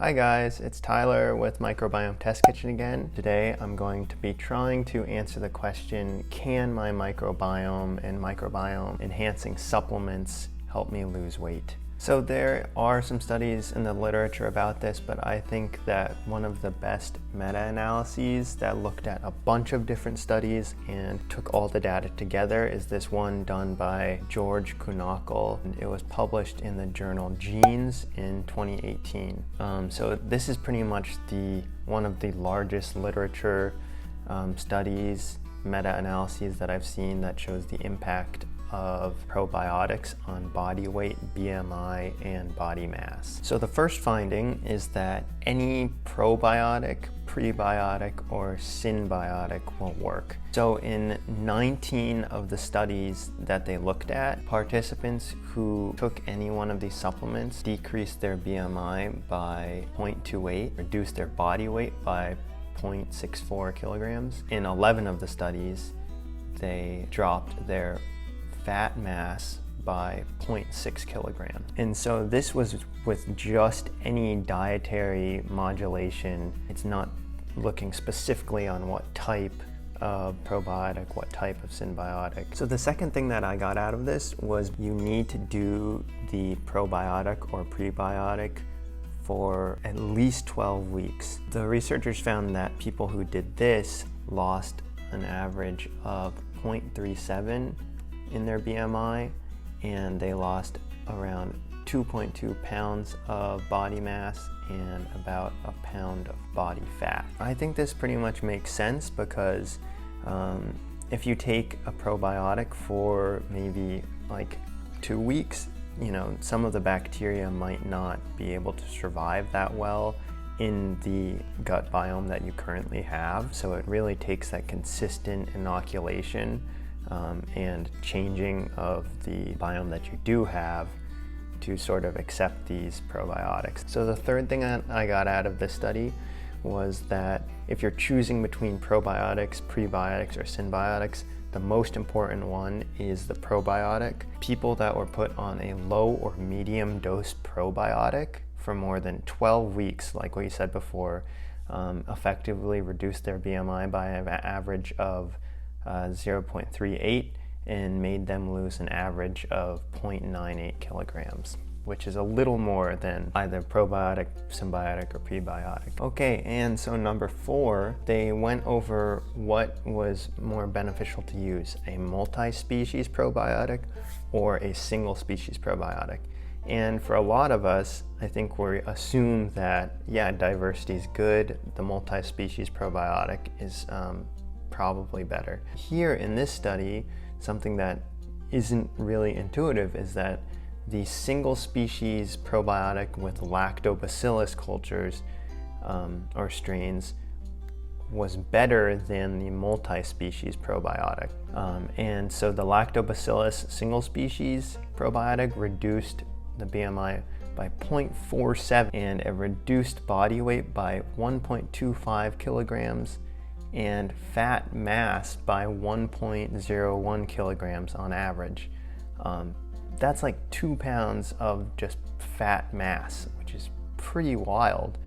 Hi guys, it's Tyler with Microbiome Test Kitchen again. Today I'm going to be trying to answer the question, can my microbiome and microbiome enhancing supplements help me lose weight? So there are some studies in the literature about this, but I think that one of the best meta-analyses that looked at a bunch of different studies and took all the data together is this one done by George Kunnackal. It was published in the journal Genes in 2018. So this is pretty much one of the largest literature studies, meta-analyses that I've seen that shows the impact of probiotics on body weight, BMI, and body mass. So the first finding is that any probiotic, prebiotic, or synbiotic won't work. So in 19 of the studies that they looked at, participants who took any one of these supplements decreased their BMI by 0.28, reduced their body weight by 0.64 kilograms. In 11 of the studies, they dropped their fat mass by 0.6 kilograms. And so this was with just any dietary modulation. It's not looking specifically on what type of probiotic, what type of synbiotic. So the second thing that I got out of this was you need to do the probiotic or prebiotic for at least 12 weeks. The researchers found that people who did this lost an average of 0.37 in their BMI, and they lost around 2.2 pounds of body mass and about a pound of body fat. I think this pretty much makes sense because if you take a probiotic for maybe like 2 weeks, some of the bacteria might not be able to survive that well in the gut biome that you currently have. So it really takes that consistent inoculation and changing of the biome that you do have to sort of accept these probiotics. So the third thing that I got out of this study was that if you're choosing between probiotics, prebiotics, or synbiotics, the most important one is the probiotic. People that were put on a low or medium dose probiotic for more than 12 weeks, like we said before, effectively reduced their BMI by an average of 0.38 and made them lose an average of 0.98 kilograms, which is a little more than either probiotic, symbiotic, or prebiotic. Okay, and so number 4, they went over what was more beneficial to use, a multi-species probiotic or a single species probiotic. And for a lot of us, I think we assume that, yeah, diversity is good. The multi-species probiotic is probably better. Here in this study, something that isn't really intuitive is that the single species probiotic with lactobacillus cultures or strains was better than the multi-species probiotic. And so the lactobacillus single species probiotic reduced the BMI by 0.47 and it reduced body weight by 1.25 kilograms and fat mass by 1.01 kilograms on average. That's like 2 pounds of just fat mass, which is pretty wild.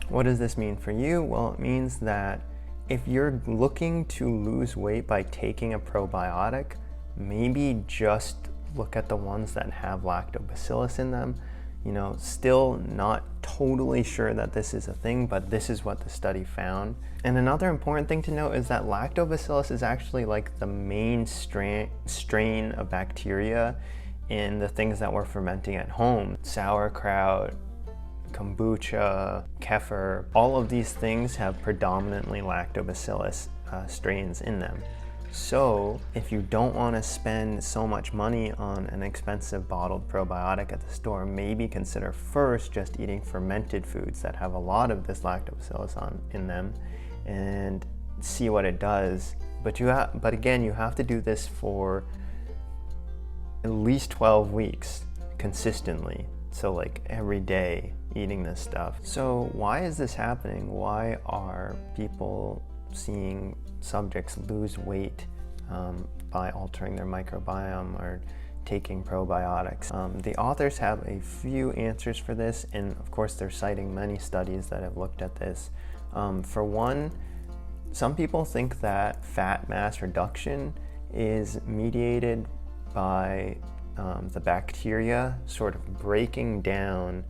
What does this mean for you? Well, it means that if you're looking to lose weight by taking a probiotic, maybe just look at the ones that have lactobacillus in them. Still not totally sure that this is a thing, but this is what the study found. And another important thing to note is that lactobacillus is actually like the main strain of bacteria in the things that we're fermenting at home. Sauerkraut, kombucha, kefir, all of these things have predominantly lactobacillus strains in them. So if you don't want to spend so much money on an expensive bottled probiotic at the store, maybe consider first just eating fermented foods that have a lot of this lactobacillus in them and see what it does. But again, you have to do this for at least 12 weeks consistently. So like every day eating this stuff. So why is this happening? Why are people seeing subjects lose weight by altering their microbiome or taking probiotics? The authors have a few answers for this, and of course they're citing many studies that have looked at this. For one, some people think that fat mass reduction is mediated by the bacteria sort of breaking down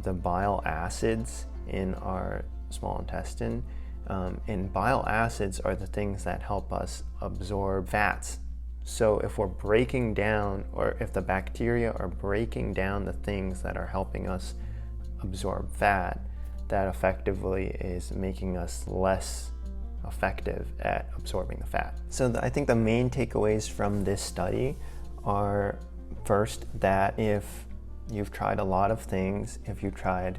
the bile acids in our small intestine. And bile acids are the things that help us absorb fats. So if we're breaking down, or if the bacteria are breaking down the things that are helping us absorb fat, that effectively is making us less effective at absorbing the fat. So I think the main takeaways from this study are, first, that if you've tried a lot of things, if you tried,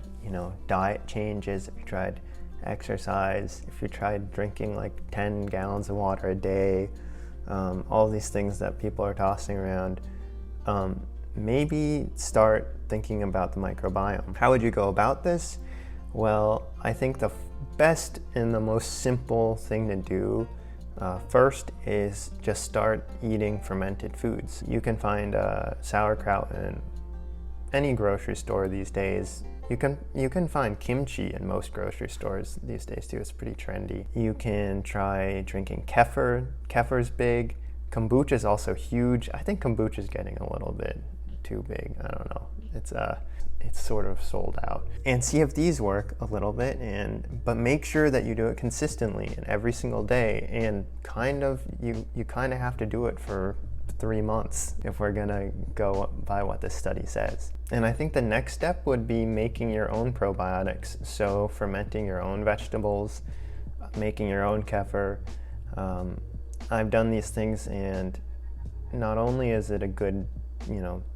diet changes, if you tried exercise, if you tried drinking like 10 gallons of water a day, all these things that people are tossing around, maybe start thinking about the microbiome. How would you go about this? Well, I think the best and the most simple thing to do first is just start eating fermented foods. You can find sauerkraut in any grocery store these days. You can find kimchi in most grocery stores these days too. It's pretty trendy. You can try drinking kefir. Kefir's big. Kombucha is also huge. I think kombucha is getting a little bit too big. I don't know. It's sort of sold out. And see if these work a little bit, but make sure that you do it consistently and every single day. And you kind of have to do it for 3 months if we're gonna go by what this study says. And I think the next step would be making your own probiotics. So fermenting your own vegetables, making your own kefir. I've done these things, and not only is it a good,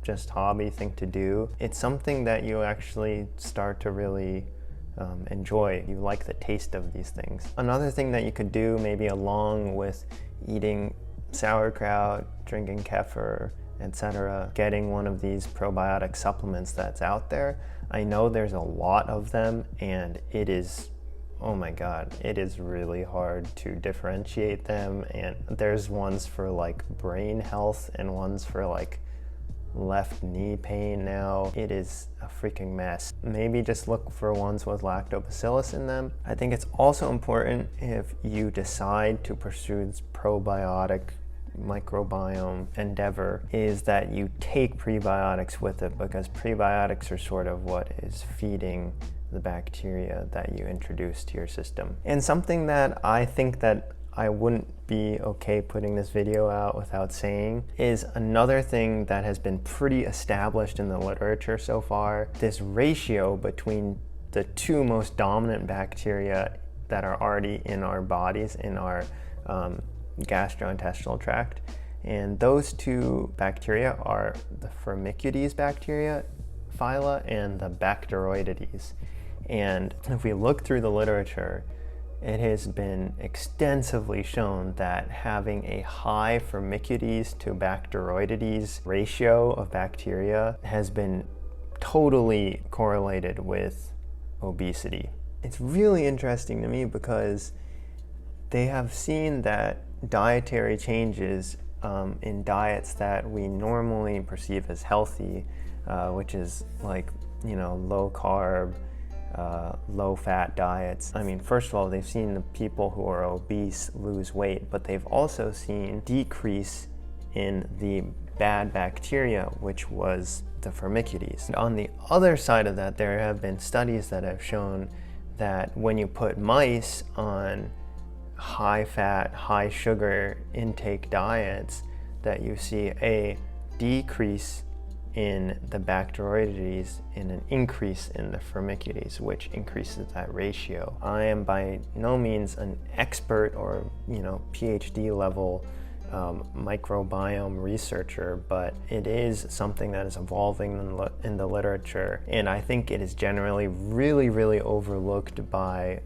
just hobby thing to do, it's something that you actually start to really enjoy. You like the taste of these things. Another thing that you could do, maybe along with eating sauerkraut, drinking kefir, etc., getting one of these probiotic supplements that's out there. I know there's a lot of them, and it is, oh my god, it is really hard to differentiate them. And there's ones for like brain health and ones for like left knee pain now. It is a freaking mess. Maybe just look for ones with lactobacillus in them. I think it's also important, if you decide to pursue this probiotic microbiome endeavor, is that you take prebiotics with it, because prebiotics are sort of what is feeding the bacteria that you introduce to your system. And something that I think that I wouldn't be okay putting this video out without saying is another thing that has been pretty established in the literature so far. This ratio between the two most dominant bacteria that are already in our bodies, in our gastrointestinal tract. And those two bacteria are the Formaities bacteria phyla and the Bacteroides. And if we look through the literature, it has been extensively shown that having a high Formaities to Bacteroides ratio of bacteria has been totally correlated with obesity. It's really interesting to me, because they have seen that dietary changes in diets that we normally perceive as healthy, which is like, low carb, low fat diets. I mean, first of all, they've seen the people who are obese lose weight, but they've also seen decrease in the bad bacteria, which was the Formaities. And on the other side of that, there have been studies that have shown that when you put mice on high fat, high sugar intake diets, that you see a decrease in the Bacteroides and an increase in the Formaities, which increases that ratio. I am by no means an expert or PhD level microbiome researcher, but it is something that is evolving in the literature, and I think it is generally really overlooked by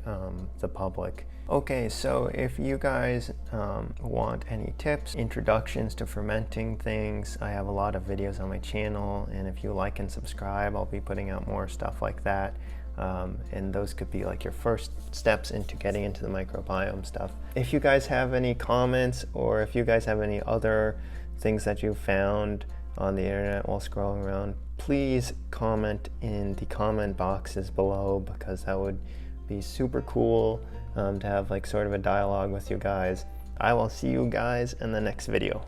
the public. Okay, so if you guys want any tips, introductions to fermenting things, I have a lot of videos on my channel, and if you like and subscribe, I'll be putting out more stuff like that. And those could be like your first steps into getting into the microbiome stuff. If you guys have any comments, or if you guys have any other things that you found on the internet while scrolling around, please comment in the comment boxes below, because that would be super cool to have like sort of a dialogue with you guys. I will see you guys in the next video.